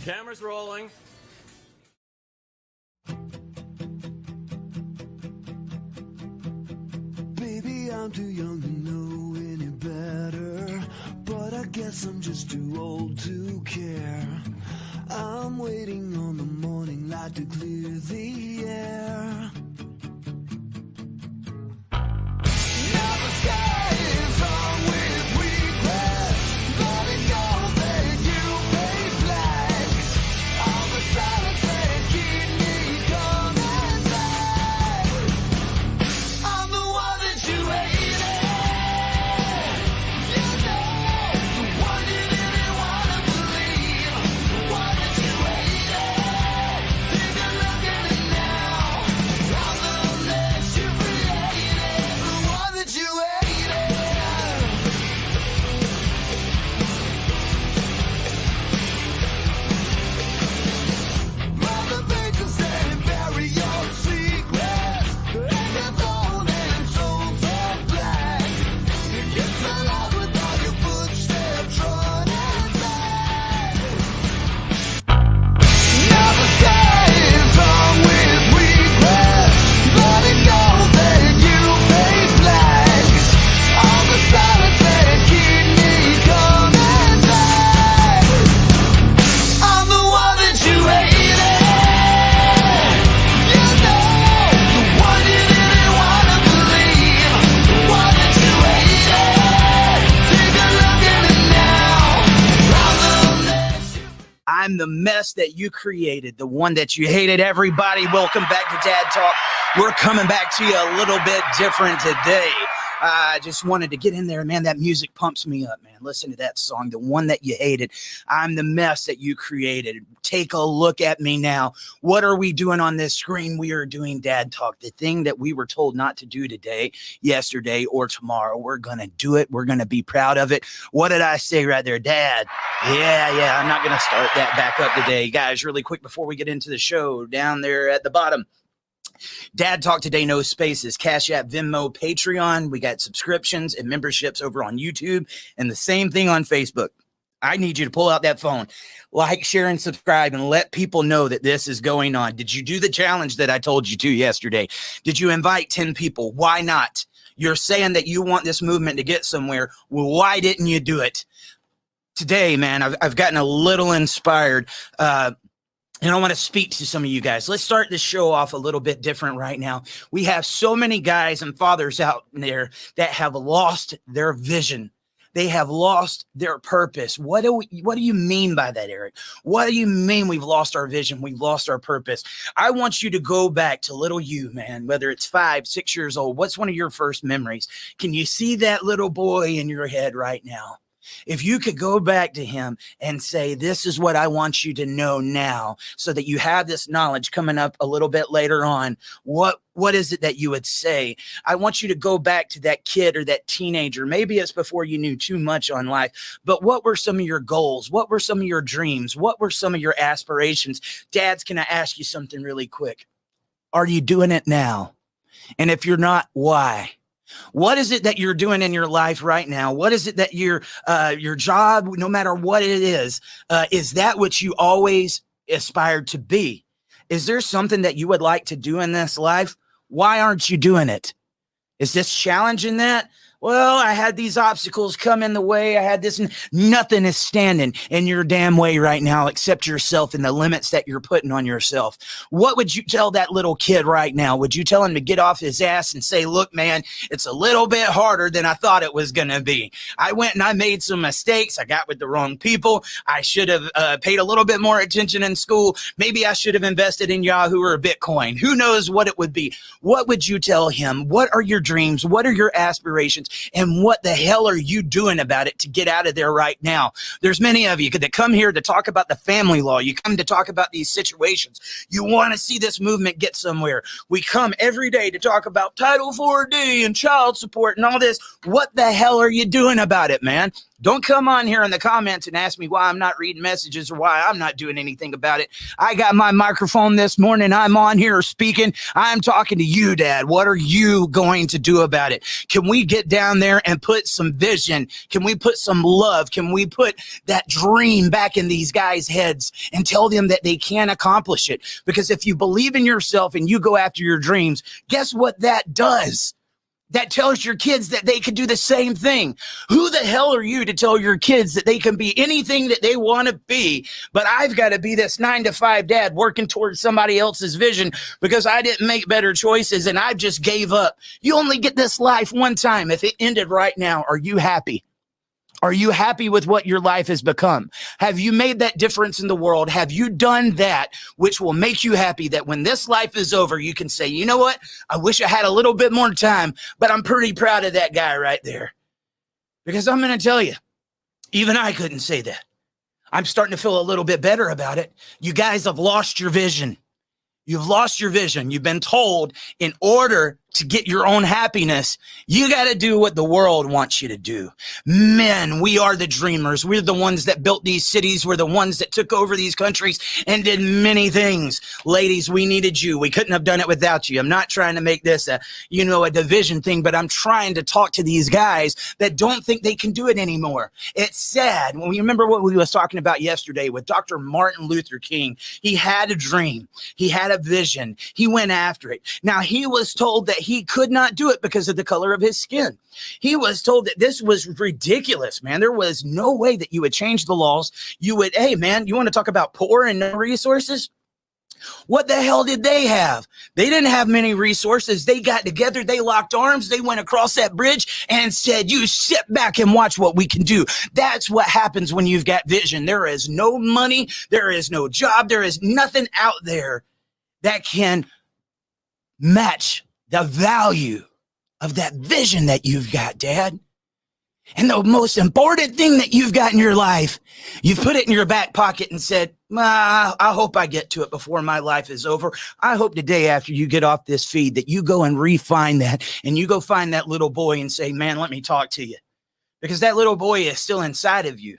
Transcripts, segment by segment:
Camera's rolling. Maybe I'm too young to know any better, but I guess I'm just too old to care. I'm waiting on the morning light to clear the air. Never stays on with regret, but it knows that you pay flags. All the silence that keep me coming back. I'm the one that you hated. You know, the one you didn't want to believe. The one that you hated. Take a look at it now. I'm the mess you created. The one that you hated. Mother Baker said, bury your secrets. And the golden souls are black. You get so loud with all your footsteps running back. Never stays wrong with regret, but it knows that you pay flags. All the silence that keep me coming back. I'm the one that you hated. You know, the one you didn't want to believe. The one that you hated. Take a look at it now. I'm the mess that you created, the one that you hated. Everybody, welcome back to Dad Talk. We're coming back to you a little bit different today. I just wanted to get in there, man. That music pumps me up, man. Listen to that song, the one that you hated. I'm the mess that you created. Take a look at me now. What are we doing on this screen? We are doing Dad Talk, the thing that we were told not to do today, yesterday, or tomorrow. We're going to do it. We're going to be proud of it. What did I say right there, Dad? Yeah. I'm not going to start that back up today. Guys, really quick before we get into the show, down there at the bottom, Dad Talk today, no spaces. Cash App, Venmo, Patreon. We got subscriptions and memberships over on YouTube, and the same thing on Facebook. I need you to pull out that phone, like, share, and subscribe, and let people know that this is going on. Did you do the challenge that I told you to yesterday? Did you invite 10 people? Why not? You're saying that you want this movement to get somewhere. Well, why didn't you do it? Today, man, I've gotten a little inspired. And I want to speak to some of you guys. Let's start this show off a little bit different right now. We have so many guys and fathers out there that have lost their vision. They have lost their purpose. What do you mean by that, Eric? What do you mean we've lost our vision? We've lost our purpose. I want you to go back to little you, man, whether it's 5, 6 years old. What's one of your first memories? Can you see that little boy in your head right now? If you could go back to him and say, this is what I want you to know now, so that you have this knowledge coming up a little bit later on, what is it that you would say? I want you to go back to that kid or that teenager. Maybe it's before you knew too much on life, but what were some of your goals? What were some of your dreams? What were some of your aspirations? Dads, can I ask you something really quick? Are you doing it now? And if you're not, why? What is it that you're doing in your life right now? What is it that your job, no matter what it is that what you always aspired to be? Is there something that you would like to do in this life? Why aren't you doing it? Is this challenging that? Well, I had these obstacles come in the way. I had this, and nothing is standing in your damn way right now except yourself and the limits that you're putting on yourself. What would you tell that little kid right now? Would you tell him to get off his ass and say, look, man, it's a little bit harder than I thought it was going to be. I went and I made some mistakes. I got with the wrong people. I should have paid a little bit more attention in school. Maybe I should have invested in Yahoo or Bitcoin. Who knows what it would be? What would you tell him? What are your dreams? What are your aspirations? And what the hell are you doing about it to get out of there right now? There's many of you that come here to talk about the family law. You come to talk about these situations. You want to see this movement get somewhere. We come every day to talk about Title 4D and child support and all this. What the hell are you doing about it, man? Don't come on here in the comments and ask me why I'm not reading messages or why I'm not doing anything about it. I got my microphone this morning. I'm on here speaking. I'm talking to you, Dad. What are you going to do about it? Can we get down there and put some vision? Can we put some love? Can we put that dream back in these guys' heads and tell them that they can accomplish it? Because if you believe in yourself and you go after your dreams, guess what that does? That tells your kids that they can do the same thing. Who the hell are you to tell your kids that they can be anything that they want to be? But I've got to be this 9-to-5 dad working towards somebody else's vision because I didn't make better choices and I just gave up. You only get this life one time. If it ended right now, are you happy? Are you happy with what your life has become? Have you made that difference in the world? Have you done that which will make you happy that when this life is over, you can say, you know what? I wish I had a little bit more time, but I'm pretty proud of that guy right there. Because I'm going to tell you, even I couldn't say that. I'm starting to feel a little bit better about it. You guys have lost your vision. You've lost your vision. You've been told in order to get your own happiness, you got to do what the world wants you to do. Men, we are the dreamers. We're the ones that built these cities. We're the ones that took over these countries and did many things. Ladies, we needed you. We couldn't have done it without you. I'm not trying to make this a division thing, but I'm trying to talk to these guys that don't think they can do it anymore. It's sad. When you remember what we was talking about yesterday with Dr. Martin Luther King, he had a dream. He had a vision. He went after it. Now, he was told that he could not do it because of the color of his skin. He was told that this was ridiculous, man. There was no way that you would change the laws. You would, hey, man, you want to talk about poor and no resources? What the hell did they have? They didn't have many resources. They got together. They locked arms. They went across that bridge and said, you sit back and watch what we can do. That's what happens when you've got vision. There is no money. There is no job. There is nothing out there that can match the value of that vision that you've got, Dad. And the most important thing that you've got in your life, you've put it in your back pocket and said, I hope I get to it before my life is over. I hope the day after you get off this feed that you go and refine that and you go find that little boy and say, man, let me talk to you. Because that little boy is still inside of you.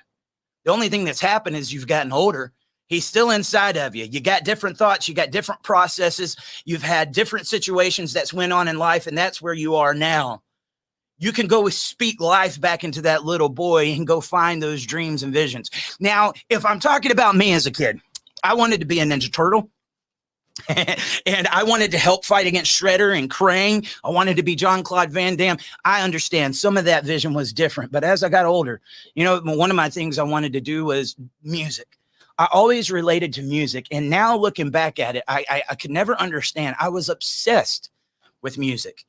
The only thing that's happened is you've gotten older. He's still inside of you. You got different thoughts. You got different processes. You've had different situations that's went on in life, and that's where you are now. You can go speak life back into that little boy and go find those dreams and visions. Now, if I'm talking about me as a kid, I wanted to be a Ninja Turtle. And I wanted to help fight against Shredder and Krang. I wanted to be Jean-Claude Van Damme. I understand some of that vision was different. But as I got older, one of my things I wanted to do was music. I always related to music. And now looking back at it, I could never understand. I was obsessed with music.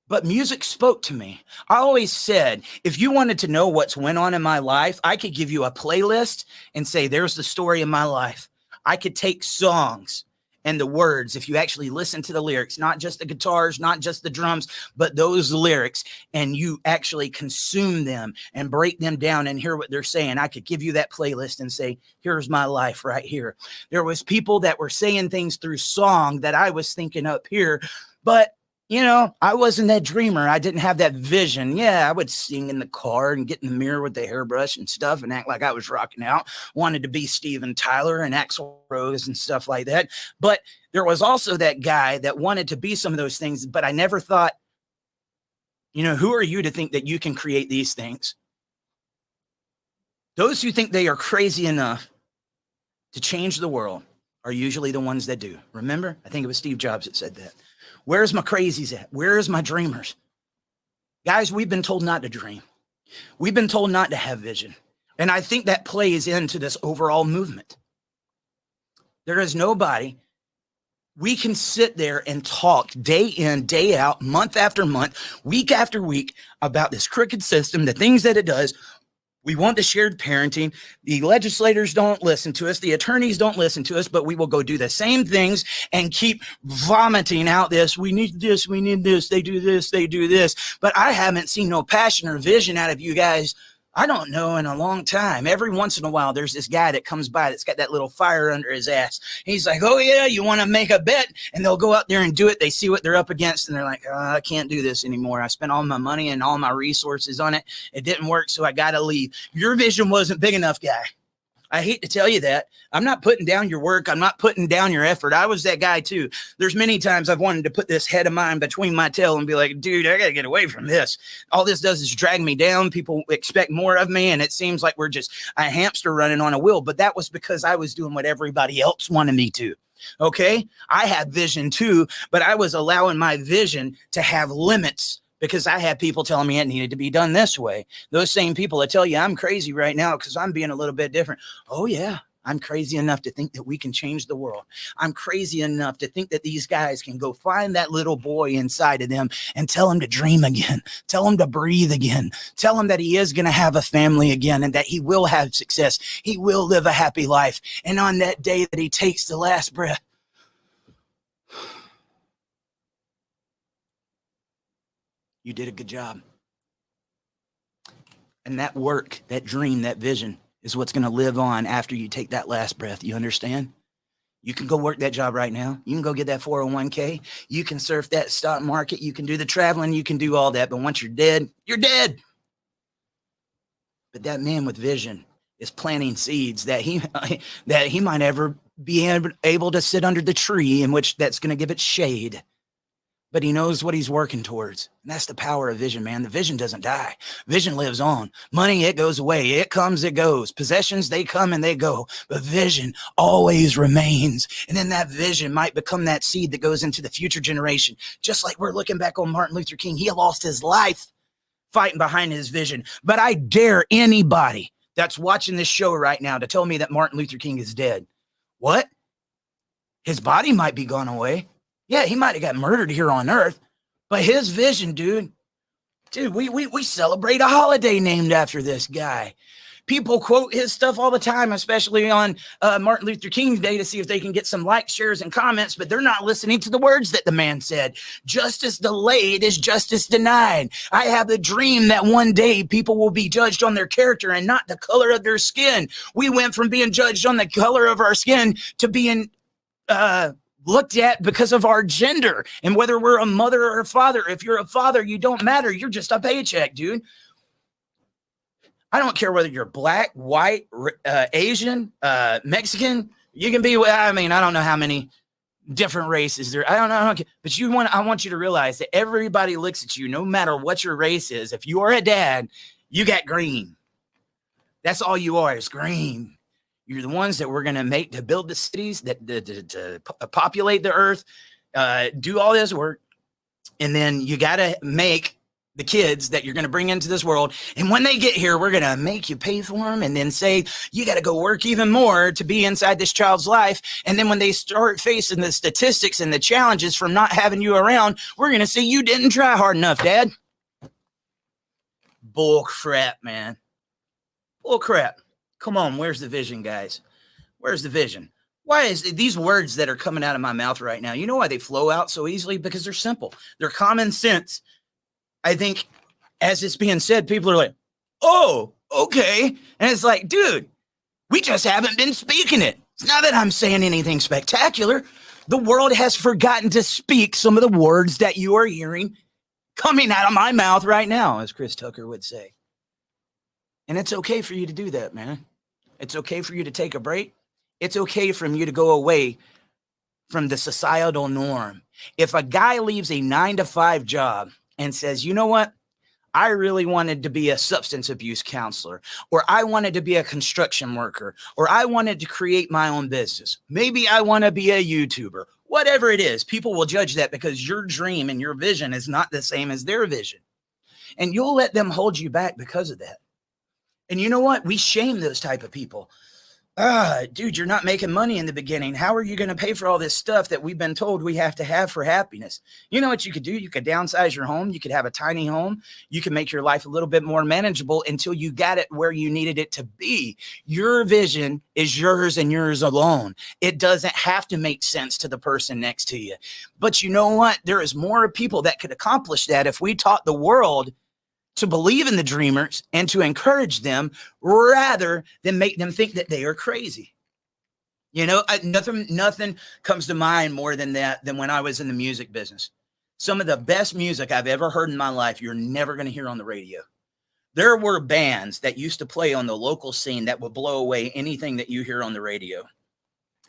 But music spoke to me. I always said, if you wanted to know what's went on in my life, I could give you a playlist and say, there's the story of my life. I could take songs and the words, if you actually listen to the lyrics, not just the guitars, not just the drums, but those lyrics, and you actually consume them and break them down and hear what they're saying, I could give you that playlist and say, here's my life right here. There was people that were saying things through song that I was thinking up here, but I wasn't that dreamer. I didn't have that vision. Yeah, I would sing in the car and get in the mirror with the hairbrush and stuff and act like I was rocking out. Wanted to be Steven Tyler and Axl Rose and stuff like that. But there was also that guy that wanted to be some of those things, but I never thought, who are you to think that you can create these things? Those who think they are crazy enough to change the world are usually the ones that do. Remember? I think it was Steve Jobs that said that. Where's my crazies at? Where's my dreamers? Guys, we've been told not to dream. We've been told not to have vision. And I think that plays into this overall movement. There is nobody. We can sit there and talk day in, day out, month after month, week after week about this crooked system, the things that it does. We want the shared parenting. The legislators don't listen to us. The attorneys don't listen to us, but we will go do the same things and keep vomiting out this. We need this. We need this. They do this. They do this. But I haven't seen no passion or vision out of you guys I don't know in a long time. Every once in a while, there's this guy that comes by that's got that little fire under his ass. He's like, oh, yeah, you want to make a bet? And they'll go out there and do it. They see what they're up against, and they're like, oh, I can't do this anymore. I spent all my money and all my resources on it. It didn't work, so I got to leave. Your vision wasn't big enough, guy. I hate to tell you that. I'm not putting down your work. I'm not putting down your effort. I was that guy too. There's many times I've wanted to put this head of mine between my tail and be like, dude, I got to get away from this. All this does is drag me down. People expect more of me, and it seems like we're just a hamster running on a wheel. But that was because I was doing what everybody else wanted me to. Okay? I had vision too, but I was allowing my vision to have limits, because I had people telling me it needed to be done this way. Those same people that tell you I'm crazy right now because I'm being a little bit different. Oh, yeah, I'm crazy enough to think that we can change the world. I'm crazy enough to think that these guys can go find that little boy inside of them and tell him to dream again. Tell him to breathe again. Tell him that he is going to have a family again and that he will have success. He will live a happy life. And on that day that he takes the last breath, you did a good job. And that work, that dream, that vision is what's going to live on after you take that last breath. You understand? You can go work that job right now. You can go get that 401k. You can surf that stock market. You can do the traveling. You can do all that. But once you're dead, you're dead. But that man with vision is planting seeds that he might ever be able to sit under the tree in which that's going to give it shade. But he knows what he's working towards. And that's the power of vision, man. The vision doesn't die. Vision lives on. Money, it goes away. It comes, it goes. Possessions, they come and they go. But vision always remains. And then that vision might become that seed that goes into the future generation. Just like we're looking back on Martin Luther King. He lost his life fighting behind his vision. But I dare anybody that's watching this show right now to tell me that Martin Luther King is dead. What? His body might be gone away. Yeah, he might have got murdered here on earth, but his vision, dude, we celebrate a holiday named after this guy. People quote his stuff all the time, especially on Martin Luther King's Day, to see if they can get some likes, shares, and comments, but they're not listening to the words that the man said. Justice delayed is justice denied. I have a dream that one day people will be judged on their character and not the color of their skin. We went from being judged on the color of our skin to being looked at because of our gender and whether we're a mother or a father. If you're a father, you don't matter. You're just a paycheck, dude. I don't care whether you're black, white, Asian, Mexican. You can be, I don't know how many different races there. I don't know. But I want you to realize that everybody looks at you, no matter what your race is. If you are a dad, you got green. That's all you are, is green. You're the ones that we're going to make to build the cities, to populate the earth, do all this work. And then you got to make the kids that you're going to bring into this world. And when they get here, we're going to make you pay for them and then say, you got to go work even more to be inside this child's life. And then when they start facing the statistics and the challenges from not having you around, we're going to say, you didn't try hard enough, Dad. Bull crap, man. Bull crap. Come on, where's the vision, guys? Where's the vision? Why is these words that are coming out of my mouth right now, you know why they flow out so easily? Because they're simple. They're common sense. I think as it's being said, people are like, oh, okay. And it's like, dude, we just haven't been speaking it. It's not that I'm saying anything spectacular. The world has forgotten to speak some of the words that you are hearing coming out of my mouth right now, as Chris Tucker would say. And it's okay for you to do that, man. It's okay for you to take a break. It's okay for you to go away from the societal norm. If a guy leaves a 9-to-5 job and says, you know what? I really wanted to be a substance abuse counselor, or I wanted to be a construction worker, or I wanted to create my own business. Maybe I want to be a YouTuber. Whatever it is, people will judge that because your dream and your vision is not the same as their vision. And you'll let them hold you back because of that. And you know what? We shame those type of people. Dude, you're not making money in the beginning. How are you going to pay for all this stuff that we've been told we have to have for happiness? You know what you could do? You could downsize your home. You could have a tiny home. You can make your life a little bit more manageable until you got it where you needed it to be. Your vision is yours and yours alone. It doesn't have to make sense to the person next to you. But you know what? There is more people that could accomplish that if we taught the world to believe in the dreamers and to encourage them rather than make them think that they are crazy. You know, nothing comes to mind more than that than when I was in the music business. Some of the best music I've ever heard in my life, you're never going to hear on the radio. There were bands that used to play on the local scene that would blow away anything that you hear on the radio.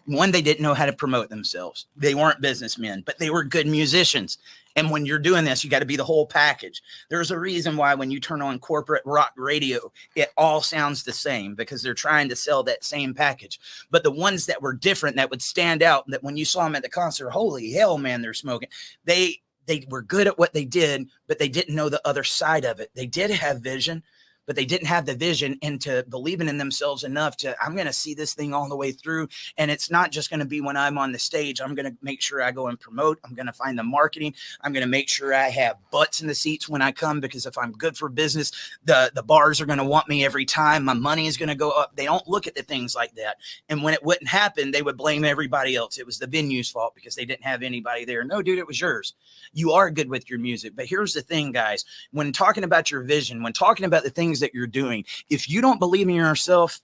One, they didn't know how to promote themselves. They weren't businessmen, but they were good musicians. And when you're doing this, you got to be the whole package. There's a reason why when you turn on corporate rock radio, it all sounds the same because they're trying to sell that same package. But the ones that were different, that would stand out, that when you saw them at the concert, holy hell, man, they're smoking. They were good at what they did, but they didn't know the other side of it. They did have vision, but they didn't have the vision into believing in themselves enough to, I'm going to see this thing all the way through. And it's not just going to be when I'm on the stage. I'm going to make sure I go and promote. I'm going to find the marketing. I'm going to make sure I have butts in the seats when I come, because if I'm good for business, the bars are going to want me every time. My money is going to go up. They don't look at the things like that. And when it wouldn't happen, they would blame everybody else. It was the venue's fault because they didn't have anybody there. No, dude, it was yours. You are good with your music. But here's the thing, guys, when talking about your vision, when talking about the things that you're doing, if you don't believe in yourself,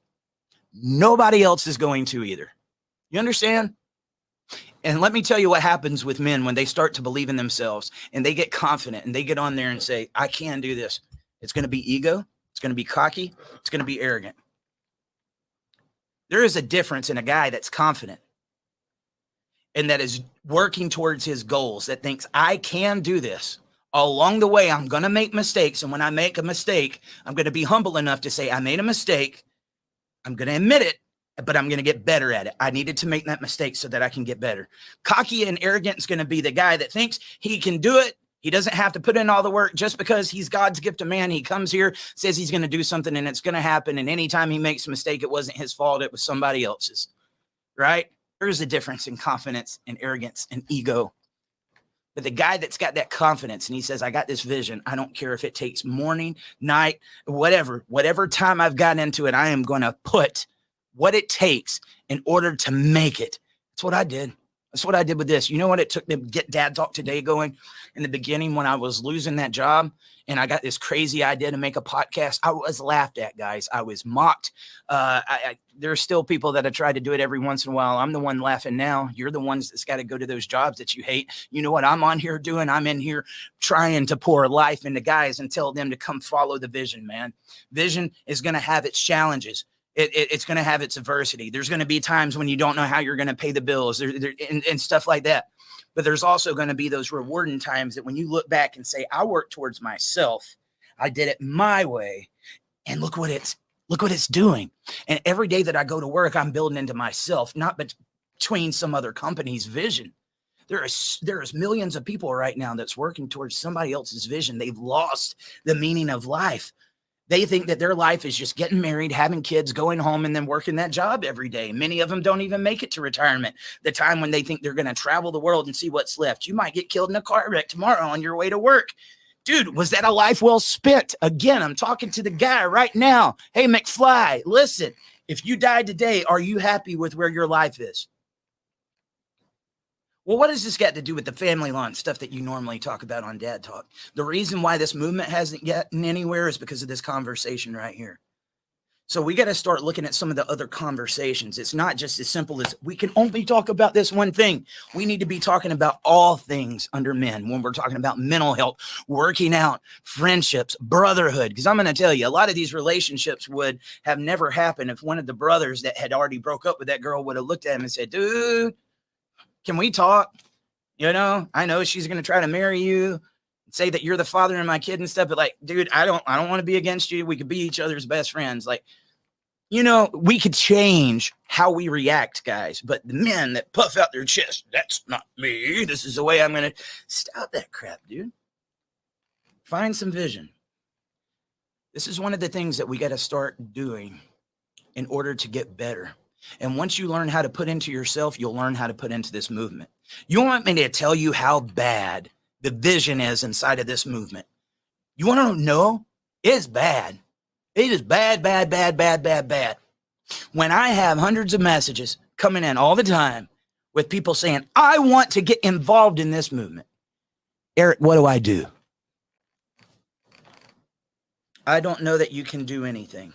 nobody else is going to either. You understand? And let me tell you what happens with men when they start to believe in themselves and they get confident and they get on there and say, I can do this. It's going to be ego. It's going to be cocky. It's going to be arrogant. There is a difference in a guy that's confident and that is working towards his goals, that thinks, I can do this. Along the way, I'm going to make mistakes. And when I make a mistake, I'm going to be humble enough to say, I made a mistake. I'm going to admit it, but I'm going to get better at it. I needed to make that mistake so that I can get better. Cocky and arrogant is going to be the guy that thinks he can do it. He doesn't have to put in all the work just because he's God's gift to man. He comes here, says he's going to do something, and it's going to happen. And anytime he makes a mistake, it wasn't his fault. It was somebody else's, right? There's a difference in confidence and arrogance and ego. But the guy that's got that confidence and he says, I got this vision. I don't care if it takes morning, night, whatever time I've gotten into it, I am going to put what it takes in order to make it. That's what I did. That's what I did with this. You know what it took to get Dad Talk Today going in the beginning when I was losing that job and I got this crazy idea to make a podcast? I was laughed at, guys. I was mocked. There are still people that have tried to do it every once in a while. I'm the one laughing now. You're the ones that's got to go to those jobs that you hate. You know what I'm on here doing? I'm in here trying to pour life into guys and tell them to come follow the vision, man. Vision is going to have its challenges. It's going to have its adversity. There's going to be times when you don't know how you're going to pay the bills and stuff like that. But there's also going to be those rewarding times that when you look back and say, I worked towards myself, I did it my way, and look what it's doing. And every day that I go to work, I'm building into myself, not between some other company's vision. There is millions of people right now that's working towards somebody else's vision. They've lost the meaning of life. They think that their life is just getting married, having kids, going home, and then working that job every day. Many of them don't even make it to retirement, the time when they think they're going to travel the world and see what's left. You might get killed in a car wreck tomorrow on your way to work. Dude, was that a life well spent? Again, I'm talking to the guy right now. Hey, McFly, listen, if you died today, are you happy with where your life is? Well, what does this got to do with the family law and stuff that you normally talk about on Dad Talk? The reason why this movement hasn't gotten anywhere is because of this conversation right here. So we got to start looking at some of the other conversations. It's not just as simple as we can only talk about this one thing. We need to be talking about all things under men when we're talking about mental health, working out, friendships, brotherhood. Because I'm going to tell you, a lot of these relationships would have never happened if one of the brothers that had already broke up with that girl would have looked at him and said, dude, can we talk? You know, I know she's going to try to marry you, say that you're the father of my kid and stuff, but like, dude, I don't want to be against you. We could be each other's best friends. Like, you know, we could change how we react, guys, but the men that puff out their chest, that's not me. This is the way I'm going to stop that crap, dude. Find some vision. This is one of the things that we got to start doing in order to get better. And once you learn how to put into yourself, you'll learn how to put into this movement. You want me to tell you how bad the vision is inside of this movement? You want to know? It's bad. It is bad, bad, bad, bad, bad, bad. When I have hundreds of messages coming in all the time with people saying, I want to get involved in this movement. Eric, what do I do? I don't know that you can do anything.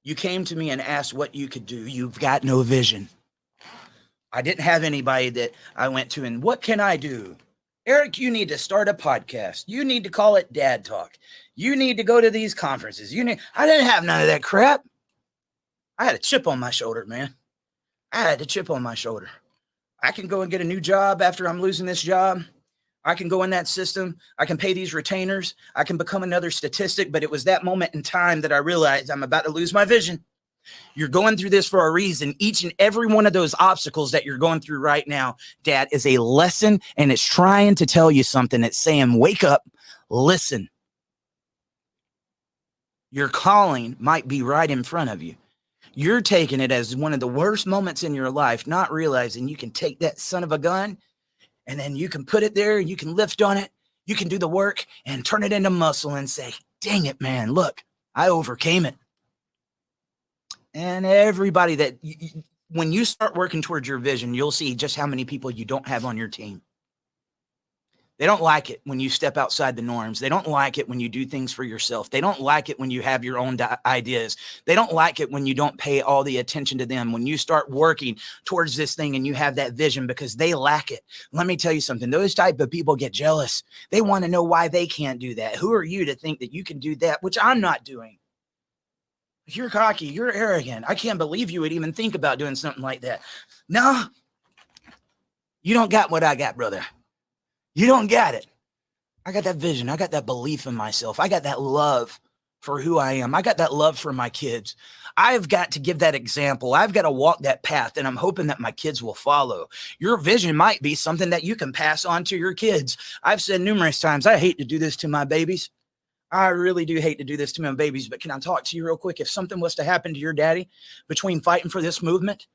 You came to me and asked what you could do. You've got no vision. I didn't have anybody that I went to and what can I do? Eric, you need to start a podcast. You need to call it Dad Talk. You need to go to these conferences. I didn't have none of that crap. I had a chip on my shoulder, man. I had a chip on my shoulder. I can go and get a new job after I'm losing this job. I can go in that system. I can pay these retainers. I can become another statistic. But it was that moment in time that I realized I'm about to lose my vision. You're going through this for a reason. Each and every one of those obstacles that you're going through right now, Dad, is a lesson, and it's trying to tell you something. It's saying, wake up, listen. Your calling might be right in front of you. You're taking it as one of the worst moments in your life, not realizing you can take that son of a gun and then you can put it there, you can lift on it, you can do the work and turn it into muscle and say, dang it, man, look, I overcame it. And everybody that, when you start working towards your vision, you'll see just how many people you don't have on your team. They don't like it when you step outside the norms. They don't like it when you do things for yourself. They don't like it when you have your own ideas. They don't like it when you don't pay all the attention to them. When you start working towards this thing and you have that vision because they lack it. Let me tell you something. Those type of people get jealous. They want to know why they can't do that. Who are you to think that you can do that, which I'm not doing? You're cocky. You're arrogant. I can't believe you would even think about doing something like that. No, you don't got what I got, brother. You don't get it. I got that vision. I got that belief in myself. I got that love for who I am. I got that love for my kids. I've got to give that example. I've got to walk that path, and I'm hoping that my kids will follow. Your vision might be something that you can pass on to your kids. I've said numerous times, I hate to do this to my babies. I really do hate to do this to my babies, but can I talk to you real quick? If something was to happen to your daddy between fighting for this movement,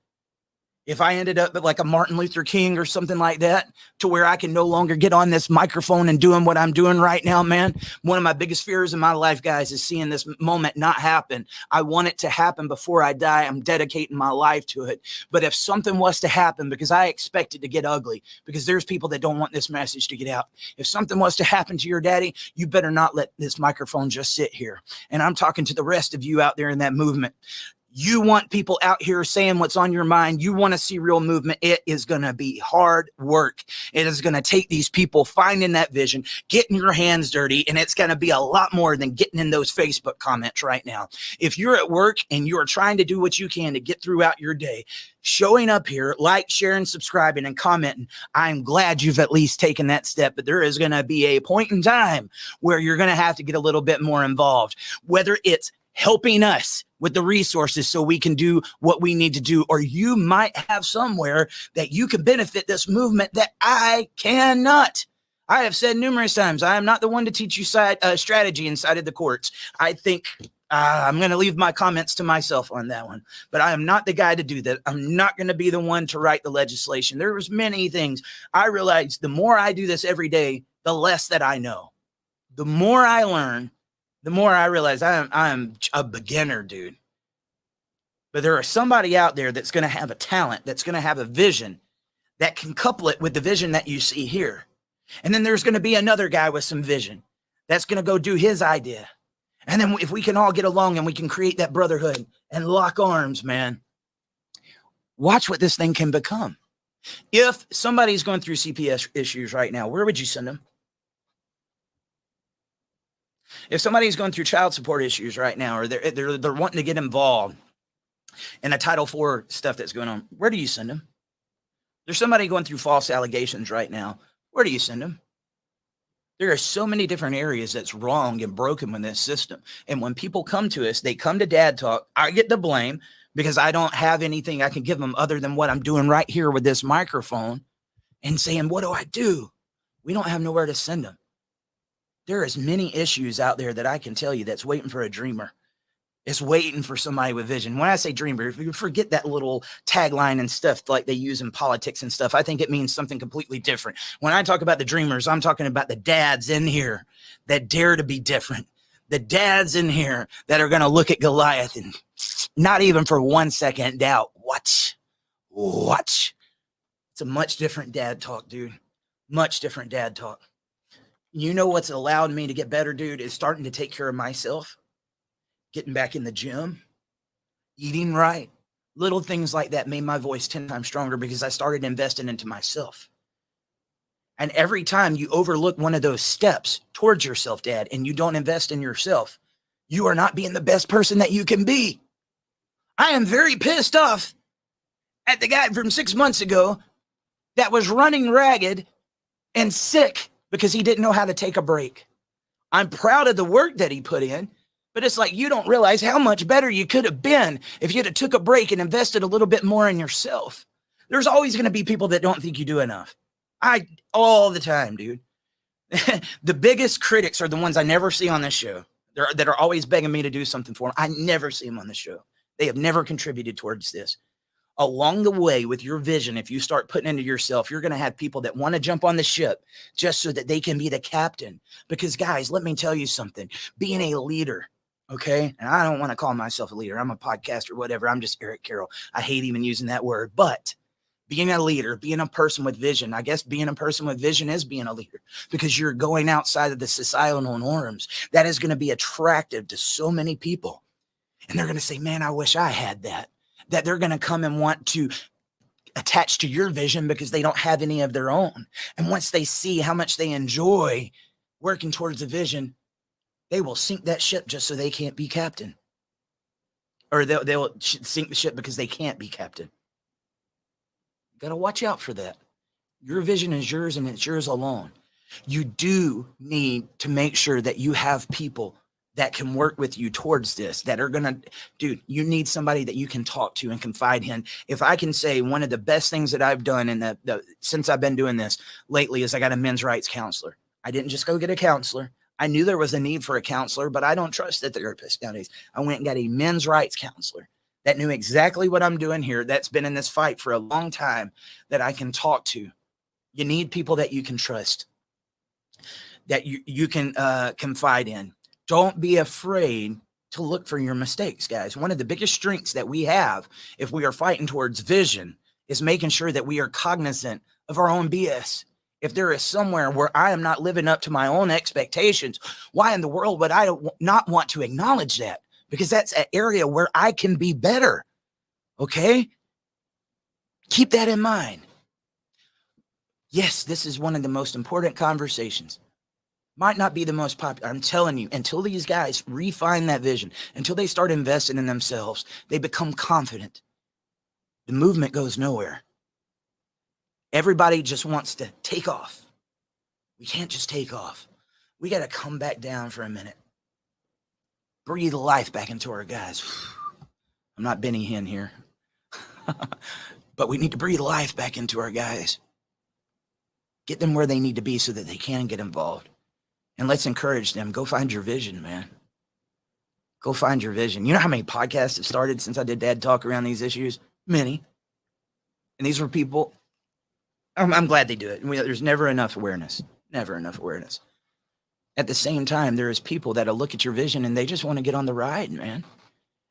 if I ended up like a Martin Luther King or something like that, to where I can no longer get on this microphone and doing what I'm doing right now, man, one of my biggest fears in my life, guys, is seeing this moment not happen. I want it to happen before I die. I'm dedicating my life to it. But if something was to happen, because I expect it to get ugly, because there's people that don't want this message to get out. If something was to happen to your daddy, you better not let this microphone just sit here. And I'm talking to the rest of you out there in that movement. You want people out here saying what's on your mind. You want to see real movement. It is going to be hard work. It is going to take these people finding that vision, getting your hands dirty, and it's going to be a lot more than getting in those Facebook comments right now. If you're at work and you are trying to do what you can to get throughout your day, showing up here, like, sharing, subscribing, and commenting, I'm glad you've at least taken that step, but there is going to be a point in time where you're going to have to get a little bit more involved, whether it's helping us with the resources so we can do what we need to do, or you might have somewhere that you can benefit this movement that I cannot. I have said numerous times, I am not the one to teach you strategy inside of the courts. I think I'm going to leave my comments to myself on that one, but I am not the guy to do that. I'm not going to be the one to write the legislation. There was many things. I realized the more I do this every day, the less that I know. The more I learn, the more I realize I'm a beginner, dude. But there is somebody out there that's going to have a talent, that's going to have a vision that can couple it with the vision that you see here. And then there's going to be another guy with some vision that's going to go do his idea. And then if we can all get along and we can create that brotherhood and lock arms, man, watch what this thing can become. If somebody's going through CPS issues right now, where would you send them? If somebody's going through child support issues right now, or they're wanting to get involved in a Title IV stuff that's going on, where do you send them? There's somebody going through false allegations right now. Where do you send them? There are so many different areas that's wrong and broken with this system. And when people come to us, they come to Dad Talk. I get the blame because I don't have anything I can give them other than what I'm doing right here with this microphone and saying, what do I do? We don't have nowhere to send them. There is many issues out there that I can tell you that's waiting for a dreamer. It's waiting for somebody with vision. When I say dreamer, if you forget that little tagline and stuff like they use in politics and stuff, I think it means something completely different. When I talk about the dreamers, I'm talking about the dads in here that dare to be different. The dads in here that are going to look at Goliath and not even for 1 second doubt, what? It's a much different Dad Talk, dude. Much different Dad Talk. You know what's allowed me to get better, dude, is starting to take care of myself, getting back in the gym, eating right. Little things like that made my voice 10 times stronger because I started investing into myself. And every time you overlook one of those steps towards yourself, Dad, and you don't invest in yourself, you are not being the best person that you can be. I am very pissed off at the guy from 6 months ago that was running ragged and sick because he didn't know how to take a break. I'm proud of the work that he put in, but it's like you don't realize how much better you could have been if you'd have took a break and invested a little bit more in yourself. There's always going to be people that don't think you do enough. All the time, dude. The biggest critics are the ones I never see on this show. That are always begging me to do something for them. I never see them on the show. They have never contributed towards this. Along the way with your vision, if you start putting into yourself, you're going to have people that want to jump on the ship just so that they can be the captain. Because guys, let me tell you something. Being a leader, okay? And I don't want to call myself a leader. I'm a podcaster, whatever. I'm just Eric Carroll. I hate even using that word. But being a leader, being a person with vision, I guess being a person with vision is being a leader because you're going outside of the societal norms. That is going to be attractive to so many people. And they're going to say, man, I wish I had that. That they're going to come and want to attach to your vision because they don't have any of their own. And once they see how much they enjoy working towards a vision, they will sink that ship just so they can't be captain. Or they'll sink the ship because they can't be captain. Got to watch out for that. Your vision is yours and it's yours alone. You do need to make sure that you have people that can work with you towards this, that are going to, dude, you need somebody that you can talk to and confide in. If I can say one of the best things that I've done in since I've been doing this lately is I got a men's rights counselor. I didn't just go get a counselor. I knew there was a need for a counselor, but I don't trust the therapist nowadays. I went and got a men's rights counselor that knew exactly what I'm doing here, that's been in this fight for a long time, that I can talk to. You need people that you can trust, that you can confide in. Don't be afraid to look for your mistakes, guys. One of the biggest strengths that we have if we are fighting towards vision is making sure that we are cognizant of our own BS. If there is somewhere where I am not living up to my own expectations, why in the world would I not want to acknowledge that? Because that's an area where I can be better. Okay? Keep that in mind. Yes, this is one of the most important conversations. Might not be the most popular. I'm telling you, until these guys refine that vision, until they start investing in themselves, they become confident. The movement goes nowhere. Everybody just wants to take off. We can't just take off. We got to come back down for a minute. Breathe life back into our guys. I'm not Benny Hinn here. But we need to breathe life back into our guys. Get them where they need to be so that they can get involved. And let's encourage them. Go find your vision, man. Go find your vision. You know how many podcasts have started since I did Dad Talk around these issues? Many. And these were people. I'm glad they do it. There's never enough awareness. Never enough awareness. At the same time, there is people that'll look at your vision and they just want to get on the ride, man.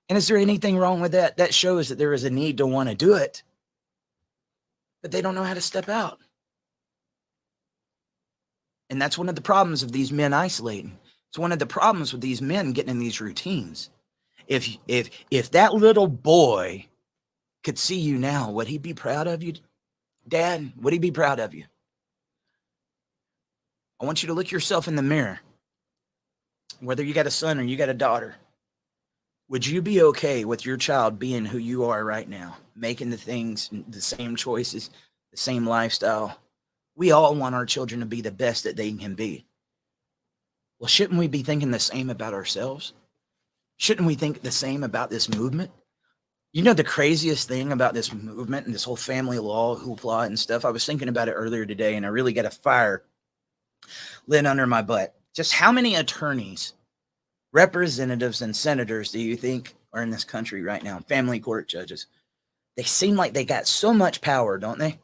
And is there anything wrong with that? That shows that there is a need to want to do it. But they don't know how to step out. And that's one of the problems of these men isolating. It's one of the problems with these men getting in these routines. If that little boy could see you now, would he be proud of you? Dad, would he be proud of you? I want you to look yourself in the mirror. Whether you got a son or you got a daughter, would you be okay with your child being who you are right now? Making the things, the same choices, the same lifestyle? We all want our children to be the best that they can be. Well, shouldn't we be thinking the same about ourselves? Shouldn't we think the same about this movement? You know, the craziest thing about this movement and this whole family law hoopla and stuff, I was thinking about it earlier today and I really got a fire lit under my butt. Just how many attorneys, representatives, and senators do you think are in this country right now? Family court judges. They seem like they got so much power, don't they?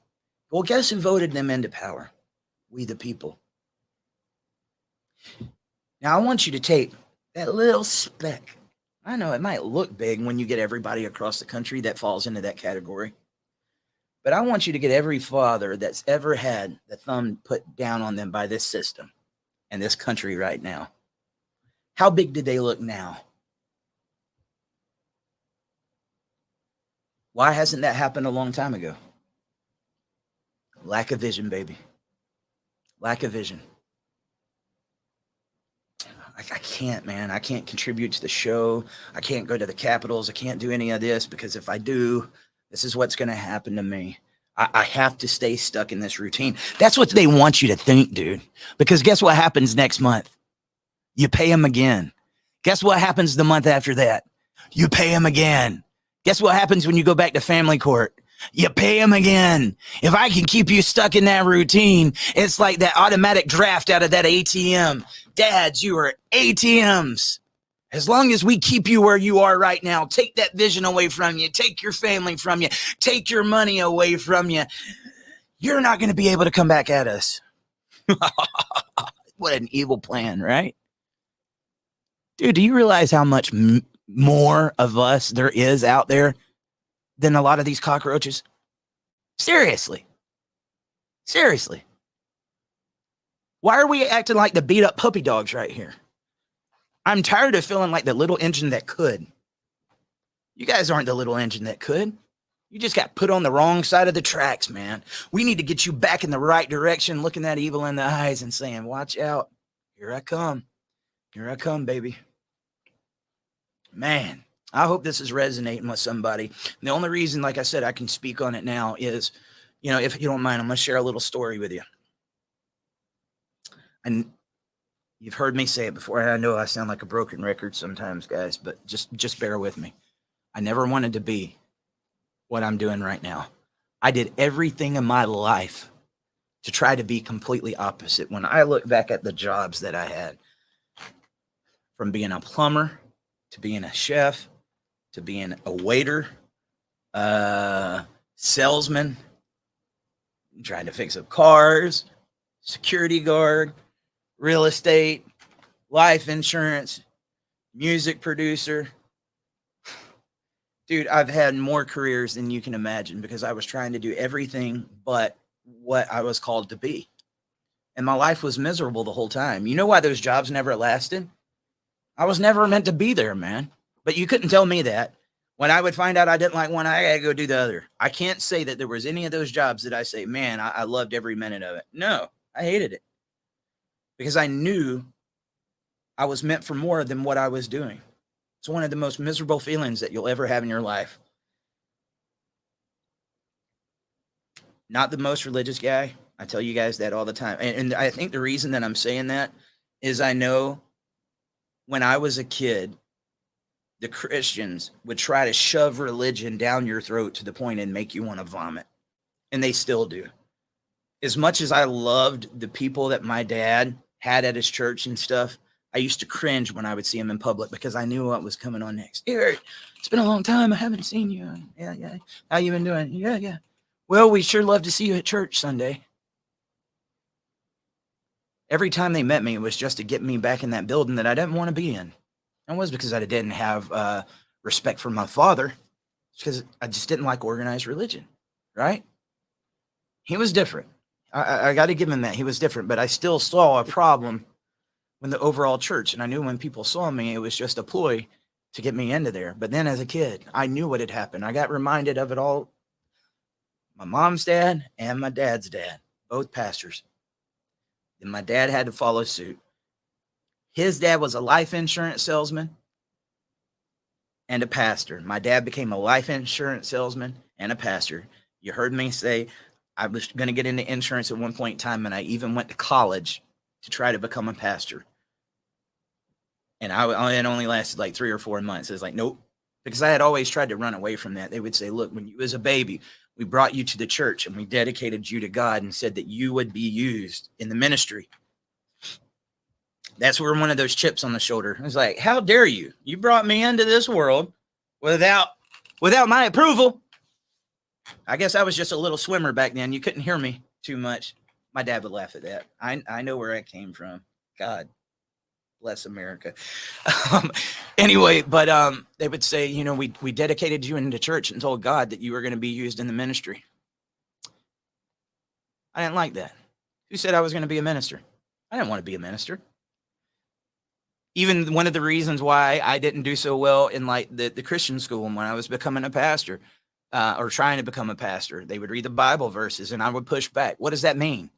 Well, guess who voted them into power? We the people. Now, I want you to take that little speck. I know it might look big when you get everybody across the country that falls into that category. But I want you to get every father that's ever had the thumb put down on them by this system. and this country right now. How big did they look now? Why hasn't that happened a long time ago? Lack of vision, baby. Lack of vision. I can't, man. I can't contribute to the show. I can't go to the Capitals. I can't do any of this because if I do, this is what's going to happen to me. I have to stay stuck in this routine. That's what they want you to think, dude. Because guess what happens next month? You pay them again. Guess what happens the month after that? You pay them again. Guess what happens when you go back to family court? You pay them again. If I can keep you stuck in that routine, it's like that automatic draft out of that ATM. Dads, you are ATMs. As long as we keep you where you are right now, take that vision away from you, take your family from you, take your money away from you, you're not going to be able to come back at us. What an evil plan, right? Dude, do you realize how much more of us there is out there than a lot of these cockroaches? Seriously. Seriously. Why are we acting like the beat up puppy dogs right here? I'm tired of feeling like the little engine that could. You guys aren't the little engine that could. You just got put on the wrong side of the tracks, man. We need to get you back in the right direction, looking that evil in the eyes and saying, watch out. Here I come. Here I come, baby. Man, I hope this is resonating with somebody. The only reason, like I said, I can speak on it now is, if you don't mind, I'm going to share a little story with you. And you've heard me say it before. I know I sound like a broken record sometimes, guys, but just bear with me. I never wanted to be what I'm doing right now. I did everything in my life to try to be completely opposite. When I look back at the jobs that I had, from being a plumber to being a chef to being a waiter, salesman, trying to fix up cars, security guard, real estate, life insurance, music producer. Dude, I've had more careers than you can imagine because I was trying to do everything but what I was called to be. And my life was miserable the whole time. You know why those jobs never lasted? I was never meant to be there, man. But you couldn't tell me that. When I would find out I didn't like one, I got to go do the other. I can't say that there was any of those jobs that I say, man, I loved every minute of it. No, I hated it. Because I knew I was meant for more than what I was doing. It's one of the most miserable feelings that you'll ever have in your life. Not the most religious guy. I tell you guys that all the time. And I think the reason that I'm saying that is I know when I was a kid, the Christians would try to shove religion down your throat to the point and make you want to vomit. And they still do. As much as I loved the people that my dad had at his church and stuff, I used to cringe when I would see him in public because I knew what was coming on next. Eric, it's been a long time. I haven't seen you. Yeah. How you been doing? Yeah. Well, we sure love to see you at church Sunday. Every time they met me, it was just to get me back in that building that I didn't want to be in. It was because I didn't have respect for my father. It's because I just didn't like organized religion, right? He was different. I got to give him that. He was different, but I still saw a problem when the overall church, and I knew when people saw me, it was just a ploy to get me into there. But then as a kid, I knew what had happened. I got reminded of it all. My mom's dad and my dad's dad, both pastors. And my dad had to follow suit. His dad was a life insurance salesman and a pastor. My dad became a life insurance salesman and a pastor. You heard me say I was going to get into insurance at one point in time, and I even went to college to try to become a pastor. And it only lasted like 3 or 4 months. It's like, nope. Because I had always tried to run away from that. They would say, look, when you was a baby, we brought you to the church and we dedicated you to God and said that you would be used in the ministry. That's where one of those chips on the shoulder. It's like, how dare you? You brought me into this world without my approval. I guess I was just a little swimmer back then. You couldn't hear me too much. My dad would laugh at that. I know where I came from. God bless America. Anyway, but they would say, we dedicated you into church and told God that you were going to be used in the ministry. I didn't like that. Who said I was going to be a minister? I didn't want to be a minister. Even one of the reasons why I didn't do so well in like the Christian school when I was becoming a pastor, or trying to become a pastor, they would read the Bible verses and I would push back. What does that mean?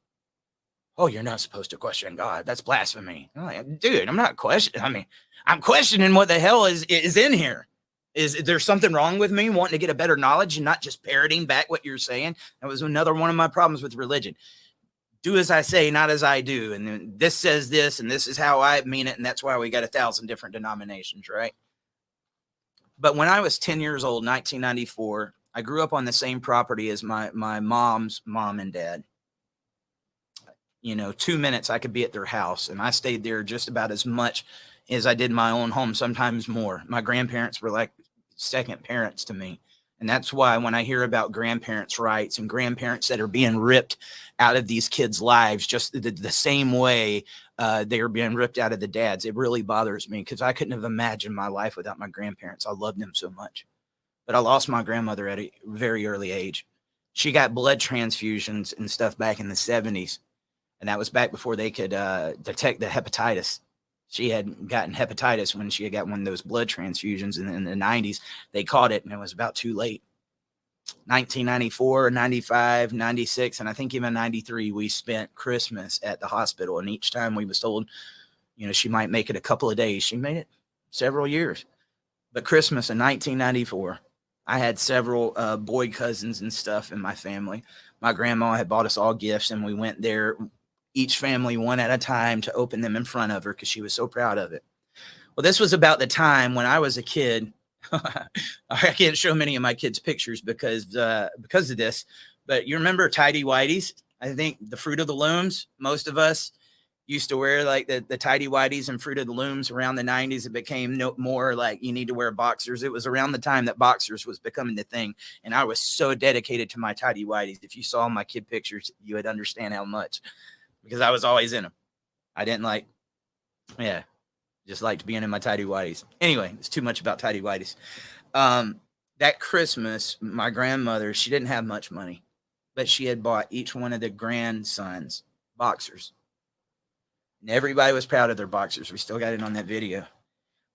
Oh, you're not supposed to question God. That's blasphemy. I'm like, dude, I'm not questioning. I mean, I'm questioning what the hell is in here. Is there something wrong with me wanting to get a better knowledge and not just parroting back what you're saying? That was another one of my problems with religion. Do as I say, not as I do. And then this says this, and this is how I mean it. And that's why we got 1,000 different denominations, right? But when I was 10 years old, 1994, I grew up on the same property as my mom's mom and dad. 2 minutes I could be at their house, and I stayed there just about as much as I did my own home, sometimes more. My grandparents were like second parents to me. And that's why when I hear about grandparents' rights and grandparents that are being ripped out of these kids' lives, just the same way they are being ripped out of the dads, it really bothers me because I couldn't have imagined my life without my grandparents. I loved them so much. But I lost my grandmother at a very early age. She got blood transfusions and stuff back in the 70s. And that was back before they could detect the hepatitis. She had gotten hepatitis when she had got one of those blood transfusions in the 90s. They caught it, and it was about too late. 1994, 95, 96, and I think even 93, we spent Christmas at the hospital. And each time we was told, she might make it a couple of days. She made it several years. But Christmas in 1994, I had several boy cousins and stuff in my family. My grandma had bought us all gifts, and we went there, each family one at a time, to open them in front of her because she was so proud of it. Well, this was about the time when I was a kid. I can't show many of my kids' pictures because of this, but you remember Tidy Whities? I think the Fruit of the Looms, most of us used to wear like the Tidy Whities and Fruit of the Looms around the 90s. It became no more like you need to wear boxers. It was around the time that boxers was becoming the thing. And I was so dedicated to my Tidy Whities. If you saw my kid pictures, you would understand how much, because I was always in them. I didn't just liked being in my Tidy Whities. Anyway, it's too much about Tidy Whities. That Christmas, my grandmother, she didn't have much money, but she had bought each one of the grandsons boxers. And everybody was proud of their boxers. We still got it on that video.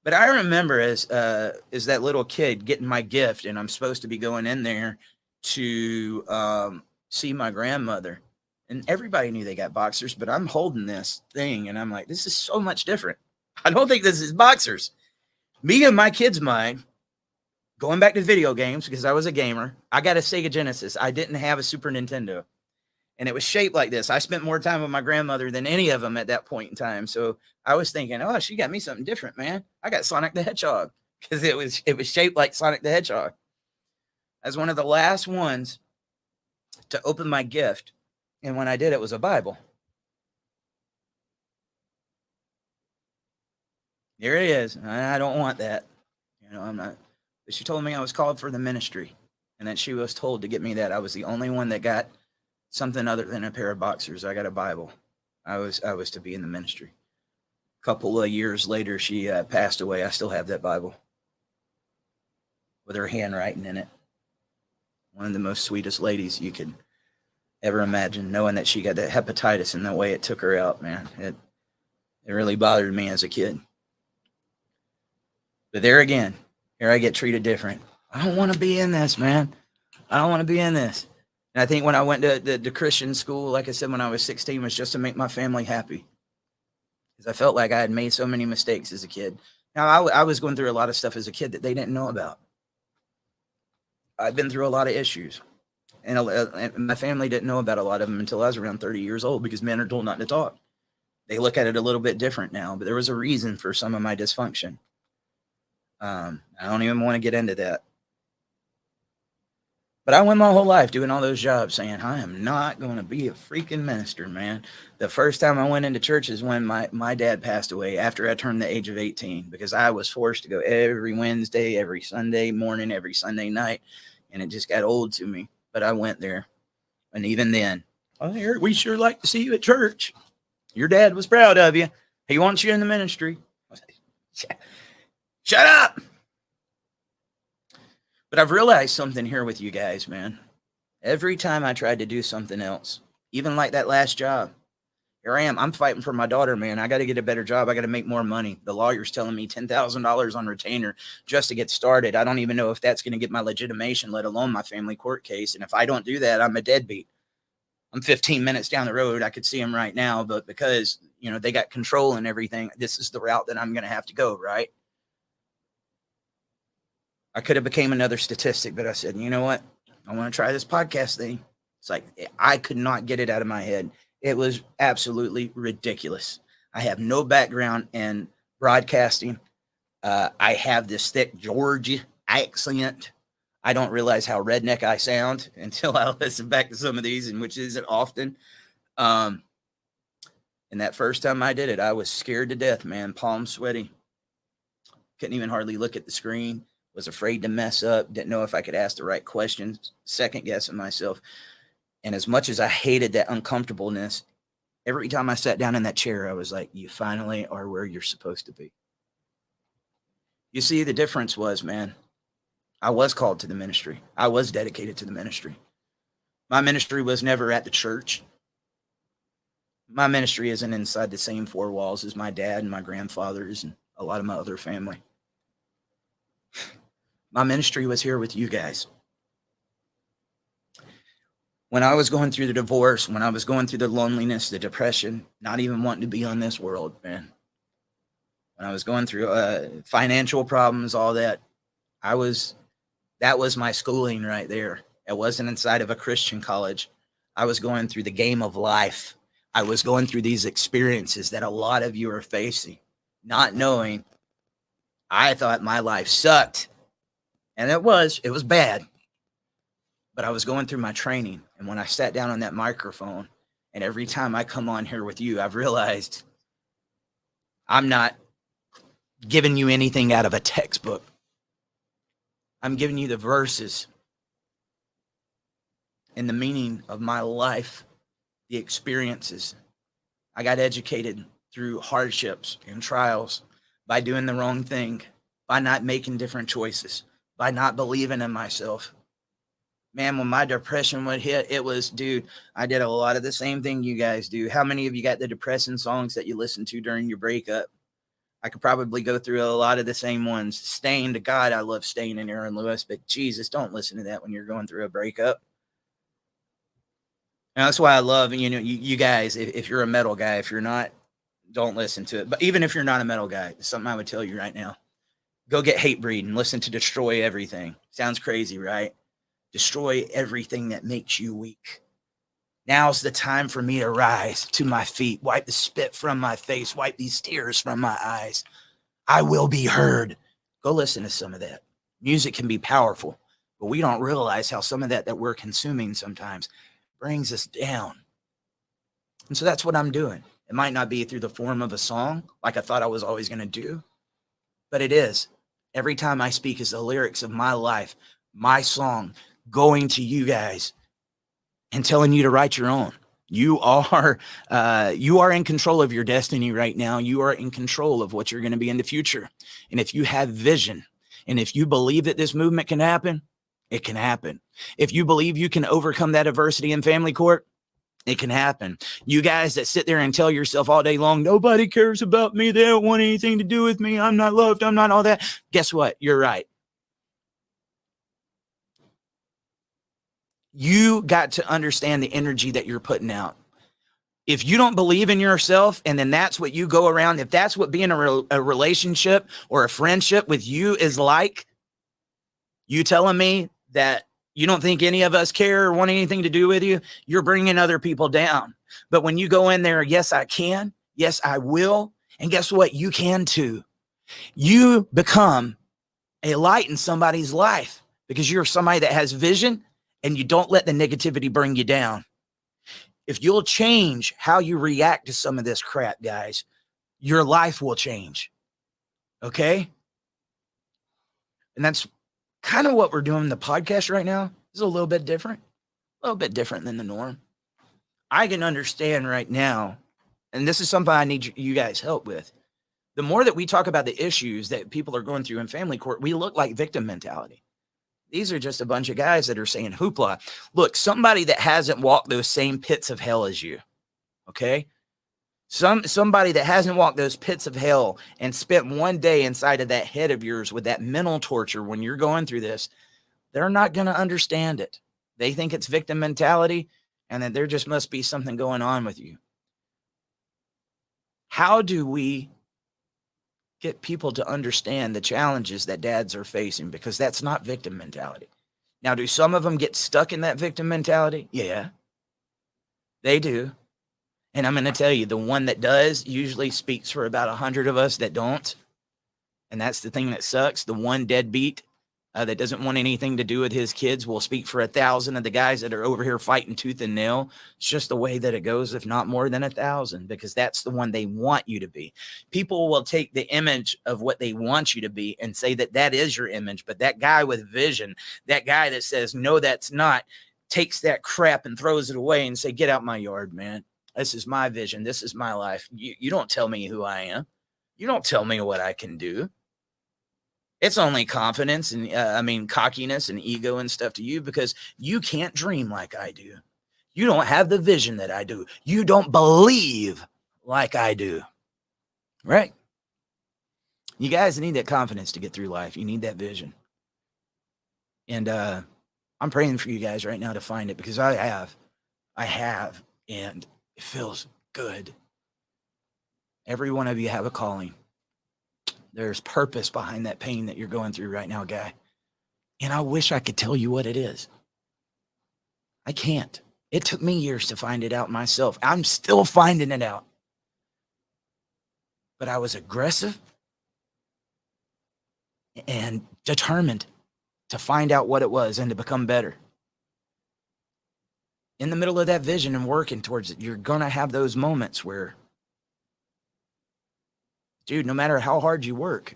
But I remember as that little kid getting my gift, and I'm supposed to be going in there to see my grandmother. And everybody knew they got boxers, but I'm holding this thing, and I'm like, this is so much different. I don't think this is boxers. Me and my kids' mind, going back to video games, because I was a gamer, I got a Sega Genesis. I didn't have a Super Nintendo. And it was shaped like this. I spent more time with my grandmother than any of them at that point in time. So I was thinking, oh, she got me something different, man. I got Sonic the Hedgehog because it was shaped like Sonic the Hedgehog. I was one of the last ones to open my gift. And when I did, it was a Bible. There it is. I don't want that. I'm not. But she told me I was called for the ministry, and that she was told to get me that. I was the only one that got something other than a pair of boxers. I got a Bible. I was to be in the ministry. A couple of years later, she passed away. I still have that Bible with her handwriting in it. One of the most sweetest ladies you could ever imagine, knowing that she got that hepatitis and the way it took her out, man. It really bothered me as a kid. But there again, here I get treated different. I don't want to be in this, man. I don't want to be in this. And I think when I went to the Christian school, like I said, when I was 16, was just to make my family happy. Because I felt like I had made so many mistakes as a kid. Now, I was going through a lot of stuff as a kid that they didn't know about. I've been through a lot of issues. And my family didn't know about a lot of them until I was around 30 years old, because men are told not to talk. They look at it a little bit different now, but there was a reason for some of my dysfunction. I don't even want to get into that. But I went my whole life doing all those jobs saying, I am not going to be a freaking minister, man. The first time I went into church is when my dad passed away after I turned the age of 18, because I was forced to go every Wednesday, every Sunday morning, every Sunday night. And it just got old to me. But I went there. And even then, oh, we sure like to see you at church. Your dad was proud of you. He wants you in the ministry. Shut up. But I've realized something here with you guys, man. Every time I tried to do something else, even like that last job, Here I am. I'm fighting for my daughter, man. I got to get a better job. I got to make more money. The lawyer's telling me $10,000 on retainer just to get started. I don't even know if that's going to get my legitimation, let alone my family court case. And if I don't do that, I'm a deadbeat. I'm 15 minutes down the road. I could see them right now, but because, you know, they got control and everything, this is the route that I'm going to have to go, right? I could have became another statistic, but I said, you know what? I want to try this podcast thing. It's like, I could not get it out of my head. It was absolutely ridiculous. I have no background in broadcasting. I have this thick Georgia accent. I don't realize how redneck I sound until I listen back to some of these, and which isn't often. And that first time I did it, I was scared to death, man. Palms sweaty. Couldn't even hardly look at the screen. Was afraid to mess up. Didn't know if I could ask the right questions. Second guessing myself. And as much as I hated that uncomfortableness, every time I sat down in that chair, I was like, you finally are where you're supposed to be. You see, the difference was, man, I was called to the ministry. I was dedicated to the ministry. My ministry was never at the church. My ministry isn't inside the same four walls as my dad and my grandfathers and a lot of my other family. My ministry was here with you guys. When I was going through the divorce, when I was going through the loneliness, the depression, not even wanting to be on this world, man. When I was going through financial problems, all that, that was my schooling right there. It wasn't inside of a Christian college. I was going through the game of life. I was going through these experiences that a lot of you are facing, not knowing. I thought my life sucked. And it was bad. But I was going through my training. And when I sat down on that microphone, and every time I come on here with you, I've realized I'm not giving you anything out of a textbook. I'm giving you the verses and the meaning of my life, the experiences. I got educated through hardships and trials by doing the wrong thing, by not making different choices, by not believing in myself. Man, when my depression would hit, it was, dude, I did a lot of the same thing you guys do. How many of you got the depressing songs that you listen to during your breakup? I could probably go through a lot of the same ones. Stain, to God, I love Stain and Aaron Lewis, but Jesus, don't listen to that when you're going through a breakup. And that's why I love, you guys, if you're a metal guy, if you're not, don't listen to it. But even if you're not a metal guy, something I would tell you right now, go get Hatebreed and listen to Destroy Everything. Sounds crazy, right? Destroy everything that makes you weak. Now's the time for me to rise to my feet, wipe the spit from my face, wipe these tears from my eyes. I will be heard. Go listen to some of that. Music can be powerful, but we don't realize how some of that we're consuming sometimes brings us down. And so that's what I'm doing. It might not be through the form of a song like I thought I was always going to do, but it is. Every time I speak is the lyrics of my life, my song, going to you guys and telling you to write your own. You are in control of your destiny right now. You are in control of what you're going to be in the future. And if you have vision, and if you believe that this movement can happen, it can happen. If you believe you can overcome that adversity in family court, it can happen. You guys that sit there and tell yourself all day long, nobody cares about me. They don't want anything to do with me. I'm not loved. I'm not all that. Guess what? You're right. You got to understand the energy that you're putting out. If you don't believe in yourself, and then that's what you go around, if that's what being a relationship or a friendship with you is like, you telling me that you don't think any of us care or want anything to do with you, you're bringing other people down. But when you go in there, yes, I can. Yes, I will. And guess what? You can too. You become a light in somebody's life because you're somebody that has vision. And you don't let the negativity bring you down. If you'll change how you react to some of this crap, guys, your life will change. Okay? And that's kind of what we're doing in the podcast right now. It's a little bit different than the norm. I can understand right now, and this is something I need you guys' help with. The more that we talk about the issues that people are going through in family court, we look like victim mentality. These are just a bunch of guys that are saying hoopla. Look, somebody that hasn't walked those same pits of hell as you, okay? Somebody that hasn't walked those pits of hell and spent one day inside of that head of yours with that mental torture when you're going through this, they're not going to understand it. They think it's victim mentality and that there just must be something going on with you. How do we get people to understand the challenges that dads are facing? Because that's not victim mentality. Now, do some of them get stuck in that victim mentality? Yeah, they do. And I'm going to tell you, the one that does usually speaks for about 100 of us that don't. And that's the thing that sucks. The one deadbeat that doesn't want anything to do with his kids will speak for 1,000 of the guys that are over here fighting tooth and nail. It's just the way that it goes, if not more than 1,000, because that's the one they want you to be. People will take the image of what they want you to be and say that that is your image. But that guy with vision, that guy that says, no, that's not, takes that crap and throws it away and say, get out my yard, man. This is my vision. This is my life. You don't tell me who I am. You don't tell me what I can do. It's only confidence and cockiness and ego and stuff to you because you can't dream like I do. You don't have the vision that I do. You don't believe like I do. Right? You guys need that confidence to get through life. You need that vision. And I'm praying for you guys right now to find it because I have, and it feels good. Every one of you have a calling. There's purpose behind that pain that you're going through right now, guy. And I wish I could tell you what it is. I can't. It took me years to find it out myself. I'm still finding it out. But I was aggressive and determined to find out what it was and to become better. In the middle of that vision and working towards it, you're going to have those moments where, dude, no matter how hard you work,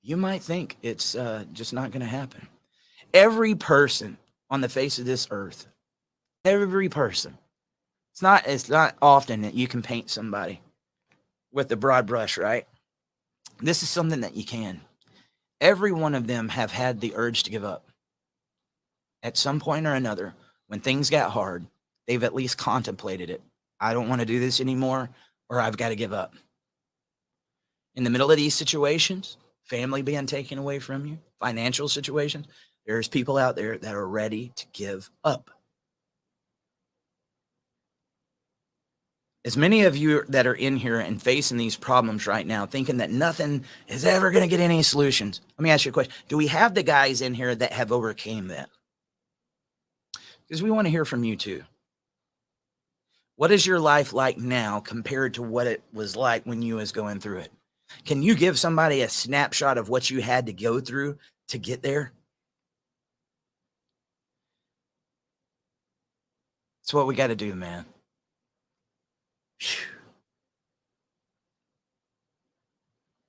you might think it's just not going to happen. Every person on the face of this earth, every person, it's not often that you can paint somebody with the broad brush, right? This is something that you can. Every one of them have had the urge to give up. At some point or another, when things got hard, they've at least contemplated it. I don't want to do this anymore, or I've got to give up. In the middle of these situations, family being taken away from you, financial situations, there's people out there that are ready to give up. As many of you that are in here and facing these problems right now, thinking that nothing is ever going to get any solutions, let me ask you a question. Do we have the guys in here that have overcame that? Because we want to hear from you too. What is your life like now compared to what it was like when you was going through it? Can you give somebody a snapshot of what you had to go through to get there? That's what we got to do, man. Whew.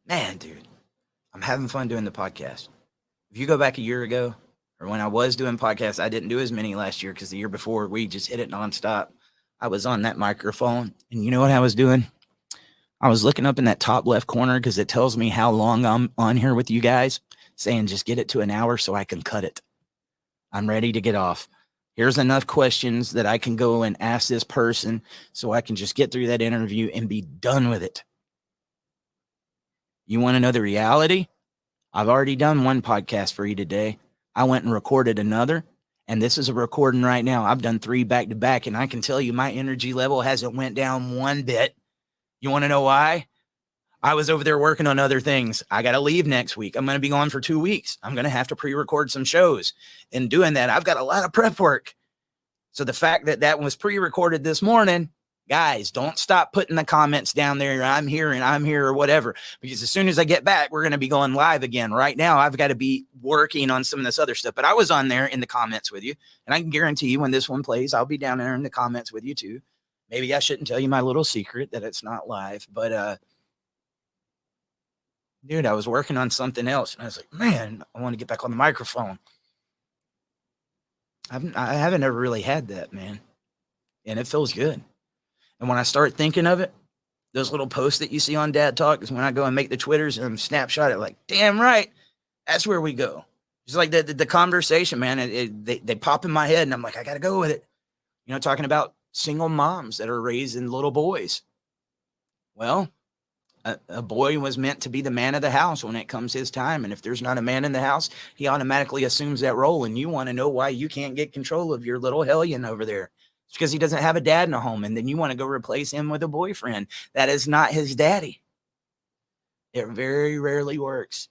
Man, dude, I'm having fun doing the podcast. If you go back a year ago, or when I was doing podcasts, I didn't do as many last year because the year before we just hit it nonstop. I was on that microphone, and you know what I was doing? I was looking up in that top left corner because it tells me how long I'm on here with you guys, saying just get it to an hour so I can cut it. I'm ready to get off. Here's enough questions that I can go and ask this person so I can just get through that interview and be done with it. You want to know the reality? I've already done one podcast for you today. I went and recorded another, and this is a recording right now. I've done 3 back to back, and I can tell you my energy level hasn't went down one bit. You want to know why? I was over there working on other things. I got to leave next week. I'm going to be gone for 2 weeks. I'm going to have to pre-record some shows. In doing that, I've got a lot of prep work. So the fact that that was pre-recorded this morning, guys, don't stop putting the comments down there. I'm here or whatever, because as soon as I get back, we're going to be going live again. Right now, I've got to be working on some of this other stuff, but I was on there in the comments with you, and I can guarantee you when this one plays, I'll be down there in the comments with you too. Maybe I shouldn't tell you my little secret that it's not live, but dude, I was working on something else, and I was like, man, I want to get back on the microphone. I haven't ever really had that, man, and it feels good. And when I start thinking of it, those little posts that you see on Dad Talk is when I go and make the Twitters and snapshot it, like, damn right, that's where we go. It's like the conversation, man. They pop in my head, and I'm like, I got to go with it. You know, talking about single moms that are raising little boys. Well, a boy was meant to be the man of the house when it comes his time. And if there's not a man in the house, he automatically assumes that role. And you want to know why you can't get control of your little hellion over there. It's because he doesn't have a dad in the home. And then you want to go replace him with a boyfriend. That is not his daddy. It very rarely works.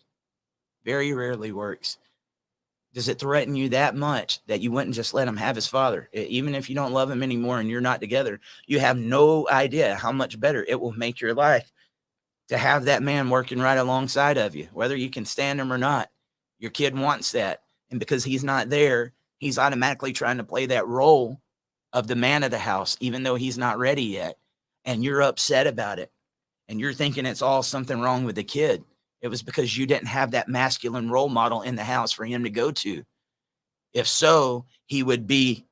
Very rarely works. Does it threaten you that much that you wouldn't just let him have his father? Even if you don't love him anymore and you're not together, you have no idea how much better it will make your life to have that man working right alongside of you, whether you can stand him or not. Your kid wants that. And because he's not there, he's automatically trying to play that role of the man of the house, even though he's not ready yet. And you're upset about it. And you're thinking it's all something wrong with the kid. It was because you didn't have that masculine role model in the house for him to go to. If so, he would be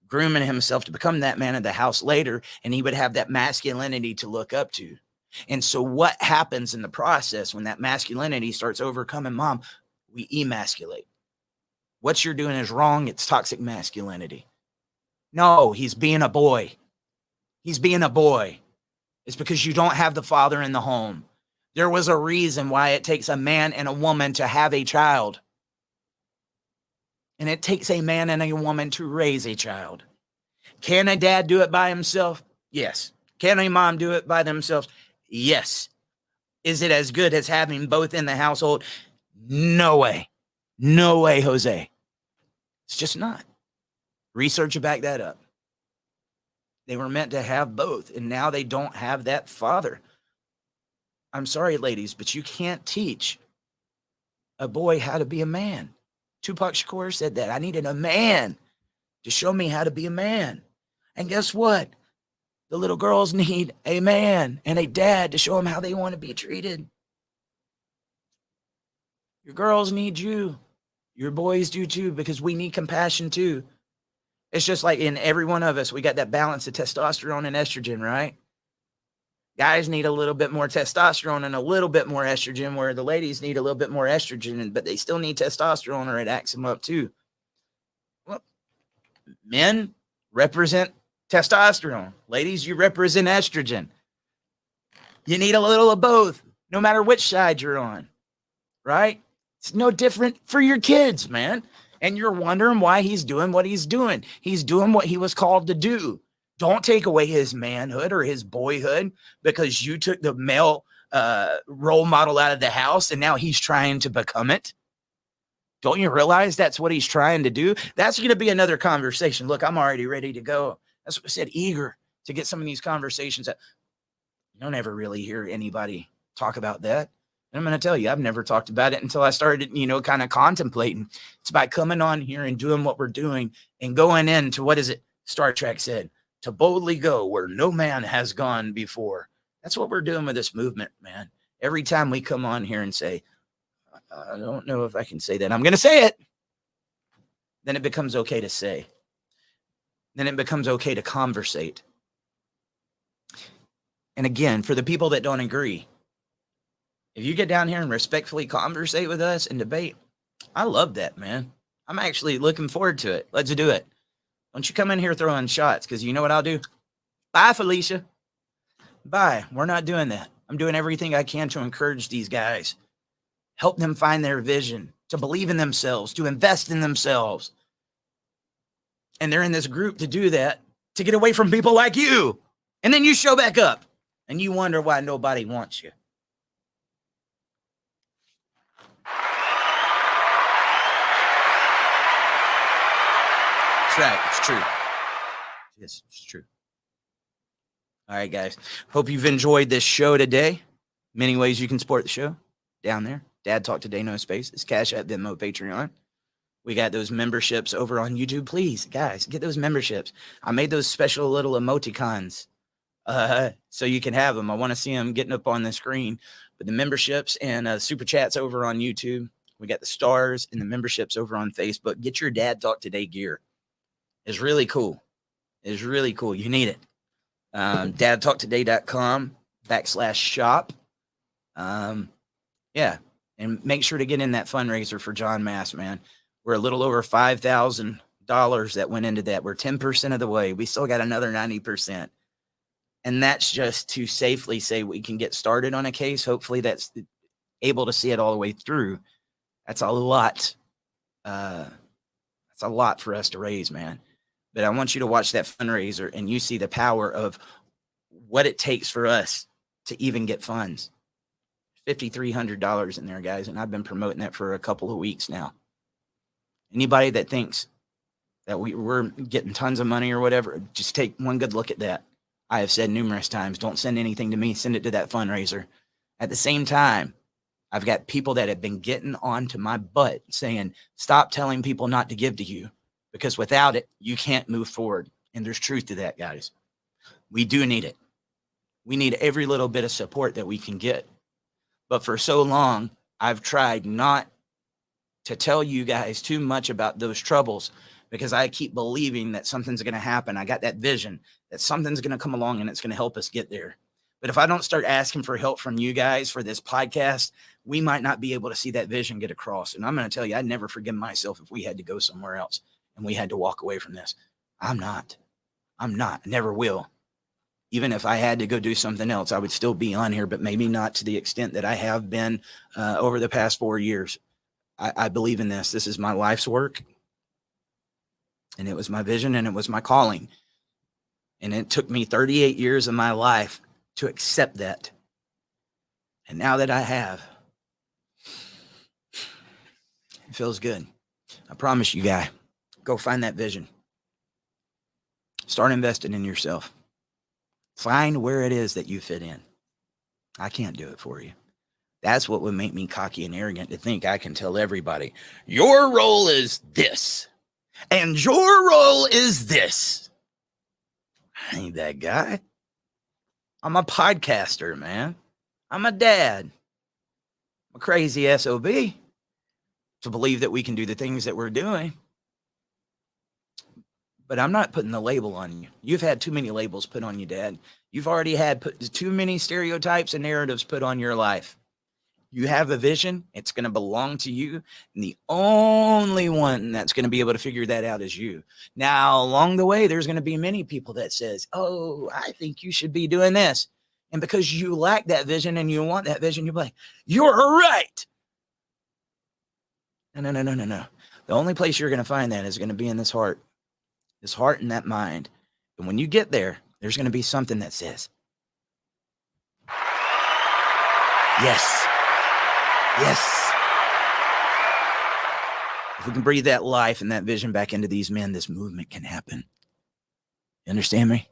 grooming himself to become that man of the house later, and he would have that masculinity to look up to. And so what happens in the process when that masculinity starts overcoming mom? We emasculate. What you're doing is wrong. It's toxic masculinity. No, he's being a boy. He's being a boy. It's because you don't have the father in the home. There was a reason why it takes a man and a woman to have a child. And it takes a man and a woman to raise a child. Can a dad do it by himself? Yes. Can a mom do it by themselves? Yes. Is it as good as having both in the household? No way. No way, Jose. It's just not. Research will back that up. They were meant to have both, and now they don't have that father. I'm sorry, ladies, but you can't teach a boy how to be a man. Tupac Shakur said that. I needed a man to show me how to be a man. And guess what? The little girls need a man and a dad to show them how they want to be treated. Your girls need you. Your boys do too, because we need compassion too. It's just like in every one of us, we got that balance of testosterone and estrogen, right? Guys need a little bit more testosterone and a little bit more estrogen, where the ladies need a little bit more estrogen, but they still need testosterone or it acts them up too. Well, men represent testosterone. Ladies, you represent estrogen. You need a little of both, no matter which side you're on, right? It's no different for your kids, man. And you're wondering why he's doing what he's doing. He's doing what he was called to do. Don't take away his manhood or his boyhood because you took the male role model out of the house and now he's trying to become it. Don't you realize that's what he's trying to do? That's going to be another conversation. Look, I'm already ready to go. That's what I said, eager to get some of these conversations. You don't ever really hear anybody talk about that. And I'm going to tell you, I've never talked about it until I started, kind of contemplating. It's by coming on here and doing what we're doing and going into, what is it? Star Trek said, to boldly go where no man has gone before. That's what we're doing with this movement, man. Every time we come on here and say, I don't know if I can say that, I'm going to say it. Then it becomes okay to say. Then it becomes okay to conversate. And again, for the people that don't agree, if you get down here and respectfully conversate with us and debate, I love that, man. I'm actually looking forward to it. Let's do it. Don't you come in here throwing shots, because you know what I'll do? Bye, Felicia. Bye. We're not doing that. I'm doing everything I can to encourage these guys, help them find their vision, to believe in themselves, to invest in themselves. And they're in this group to do that, to get away from people like you. And then you show back up and you wonder why nobody wants you. Right, it's true. Yes, it's true. All right, guys. Hope you've enjoyed this show today. Many ways you can support the show down there. Dad Talk Today, no space. It's Cash App, Venmo, Patreon. We got those memberships over on YouTube. Please, guys, get those memberships. I made those special little emoticons so you can have them. I want to see them getting up on the screen. But the memberships and super chats over on YouTube. We got the stars and the memberships over on Facebook. Get your Dad Talk Today gear. It's really cool. It's really cool. You need it. dadtalktoday.com/shop. Yeah. And make sure to get in that fundraiser for John Mass, man. We're a little over $5,000 that went into that. We're 10% of the way. We still got another 90%. And that's just to safely say we can get started on a case. Hopefully that's able to see it all the way through. That's a lot. That's a lot for us to raise, man. But I want you to watch that fundraiser and you see the power of what it takes for us to even get funds. $5,300 in there, guys. And I've been promoting that for a couple of weeks now. Anybody that thinks that we're getting tons of money or whatever, just take one good look at that. I have said numerous times, don't send anything to me, send it to that fundraiser. At the same time, I've got people that have been getting onto my butt saying, stop telling people not to give to you, because without it, you can't move forward. And there's truth to that, guys. We do need it. We need every little bit of support that we can get. But for so long, I've tried not to tell you guys too much about those troubles, because I keep believing that something's going to happen. I got that vision that something's going to come along and it's going to help us get there. But if I don't start asking for help from you guys for this podcast, we might not be able to see that vision get across. And I'm going to tell you, I'd never forgive myself if we had to go somewhere else and we had to walk away from this. I'm not. I never will. Even if I had to go do something else, I would still be on here, but maybe not to the extent that I have been over the past 4 years. I believe in this. This is my life's work. And it was my vision and it was my calling. And it took me 38 years of my life to accept that. And now that I have, it feels good. I promise you, guy, go find that vision. Start investing in yourself. Find where it is that you fit in. I can't do it for you. That's what would make me cocky and arrogant, to think I can tell everybody, your role is this, and your role is this. I ain't that guy. I'm a podcaster, man. I'm a dad. I'm a crazy SOB to believe that we can do the things that we're doing. But I'm not putting the label on you. You've had too many labels put on you, Dad. You've already had too many stereotypes and narratives put on your life. You have a vision. It's going to belong to you. And the only one that's going to be able to figure that out is you. Now, along the way, there's going to be many people that says, oh, I think you should be doing this. And because you lack that vision and you want that vision, you're like, you're right. No. The only place you're going to find that is going to be in this heart and that mind. And when you get there, there's going to be something that says, yes. Yes. If we can breathe that life and that vision back into these men, this movement can happen. You understand me?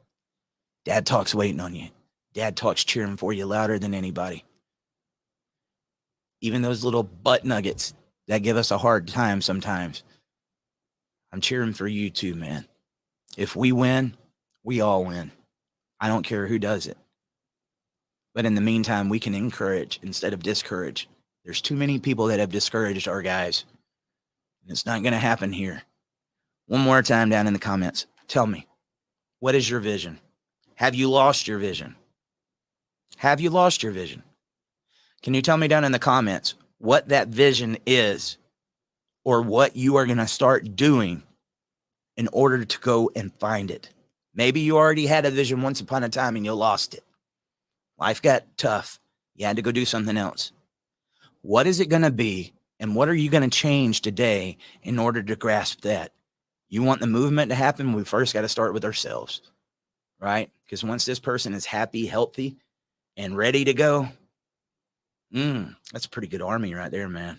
Dad Talk's waiting on you. Dad Talk's cheering for you louder than anybody. Even those little butt nuggets that give us a hard time sometimes. I'm cheering for you too, man. If we win, we all win. I don't care who does it. But in the meantime, we can encourage instead of discourage. There's too many people that have discouraged our guys. And it's not going to happen here. One more time down in the comments. Tell me, what is your vision? Have you lost your vision? Have you lost your vision? Can you tell me down in the comments what that vision is, or what you are going to start doing in order to go and find it? Maybe you already had a vision once upon a time and you lost it. Life got tough. You had to go do something else. What is it going to be, and what are you going to change today in order to grasp that? You want the movement to happen? We first got to start with ourselves, right? Because once this person is happy, healthy, and ready to go, that's a pretty good army right there, man.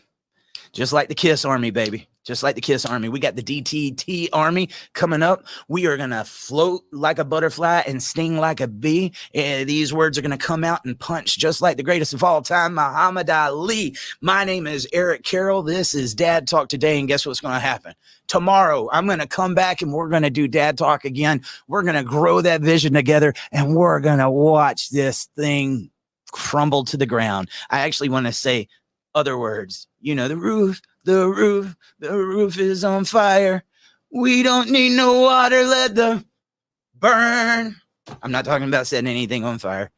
Just like the KISS Army, baby. Just like the KISS Army. We got the DTT Army coming up. We are going to float like a butterfly and sting like a bee. These words are going to come out and punch just like the greatest of all time, Muhammad Ali. My name is Eric Carroll. This is Dad Talk today, and guess what's going to happen? Tomorrow, I'm going to come back and we're going to do Dad Talk again. We're going to grow that vision together, and we're going to watch this thing crumble to the ground. I actually want to say other words. You know, the roof is on fire. We don't need no water, let the burn. I'm not talking about setting anything on fire.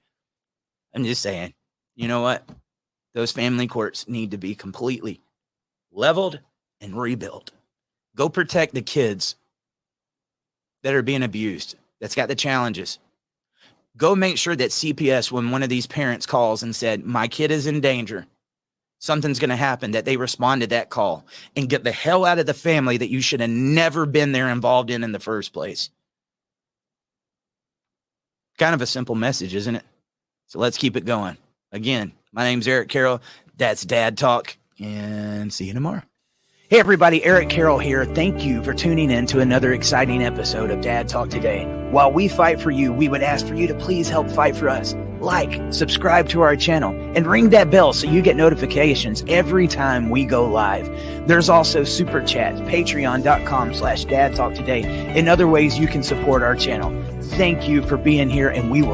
I'm just saying, you know what? Those family courts need to be completely leveled and rebuilt. Go protect the kids that are being abused, that's got the challenges. Go make sure that CPS, when one of these parents calls and said, my kid is in danger, something's going to happen, that they respond to that call and get the hell out of the family that you should have never been there involved in the first place. Kind of a simple message, isn't it? So let's keep it going. Again, my name's Eric Carroll. That's Dad Talk, and see you tomorrow. Hey everybody, Eric Carroll here. Thank you for tuning in to another exciting episode of Dad Talk Today. While we fight for you, we would ask for you to please help fight for us. Like, subscribe to our channel, and ring that bell so you get notifications every time we go live. There's also Super Chats, patreon.com/dadtalktoday, and other ways you can support our channel. Thank you for being here, and we will